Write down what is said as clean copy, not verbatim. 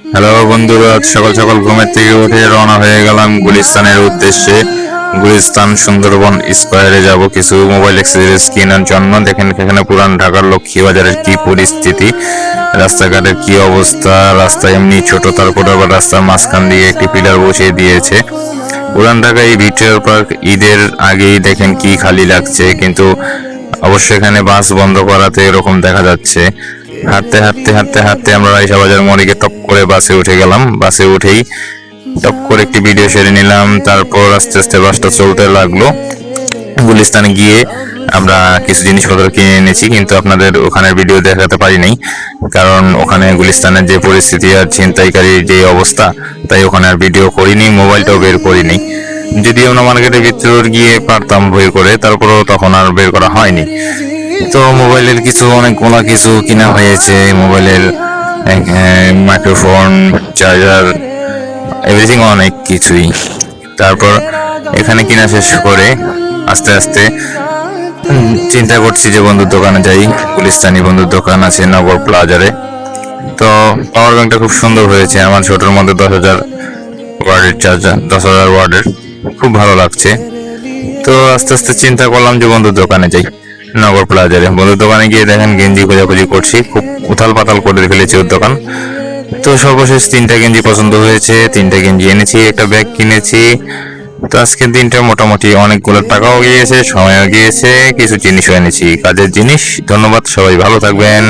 Hello বন্ধুরা, সকাল সকাল ঘুমের থেকে উঠে রওনা হয়ে গেলাম গুলিস্তানের উদ্দেশ্যে। গুলিস্তান সুন্দরবন স্কয়ারে যাব কিছু মোবাইল অ্যাক্সেসরিজ কেনার জন্য। দেখেন এখানে পুরান ঢাকার লক্ষ্মীবাজারের কি পরিস্থিতি, রাস্তাঘাটের কি অবস্থা। রাস্তা এমনি ছোট, তারপর আবার রাস্তার মাঝখান দিয়ে একটি পিলার বসিয়ে দিয়েছে। পুরান ঢাকায় ভিক্টোরিয়া পার্ক ঈদের আগেই দেখেন কি খালি লাগছে, কিন্তু অবশ্য এখানে বাস বন্ধ করাতে এরকম দেখা যাচ্ছে। হাঁটতে হাঁটতে হাঁটতে হাঁটতে আমরা রাইসা বাজার মোড়ে টপ করে বাসে উঠে গেলাম। বাসে উঠেই টপ করে একটি ভিডিও সেরে নিলাম। তারপর আস্তে আস্তে বাসটা চলতে লাগলো। গুলিস্তানে গিয়ে আমরা কিছু জিনিসপত্র কিনে এনেছি, কিন্তু আপনাদের ওখানের ভিডিও দেখাতে পারি নাই, কারণ ওখানে গুলিস্তানের যে পরিস্থিতি আর ছিনতাইকারীর যে অবস্থা, তাই ওখানে আর ভিডিও করিনি, মোবাইলটাও বের করিনি। যদি আমরা মার্কেটের ভিতর গিয়ে পারতাম ভয় করে, তারপরেও তখন আর বের করা হয়নি। তো মোবাইলের কিছু অনেকগুলো কিছু কিনা হয়েছে। মোবাইলের মাইক্রোফোন, চার্জার, এভরিথিং, অনেক কিছুই। তারপর এখানে কিনা শেষ করে আস্তে আস্তে চিন্তা করছি যে বন্ধুর দোকানে যাই। গুলিস্তানি বন্ধুর দোকান আছে নগর প্লাজারে। তো পাওয়ার ব্যাংকটা খুব সুন্দর হয়েছে, আমার ছোটোর মধ্যে 10,000 ওয়ার্ডের চার্জার, 10,000 ওয়ার্ডের, খুব ভালো লাগছে। তো আস্তে আস্তে চিন্তা করলাম যে বন্ধুর দোকানে যাই, নগর প্লাজারে। বন্ধুর দোকানে গিয়ে দেখেন গেঞ্জি খোঁজাখুঁজি করছি, খুব উথাল পাতাল করে ফেলেছে ওর দোকান। তো সর্বশেষ 3টা গেঞ্জি পছন্দ হয়েছে, 3টা গেঞ্জি এনেছি, একটা ব্যাগ কিনেছি। তো আজকের দিনটা মোটামুটি অনেকগুলো টাকাও গিয়েছে, সময়ও গিয়েছে, কিছু জিনিসও এনেছি, কাজের জিনিস। ধন্যবাদ, সবাই ভালো থাকবেন।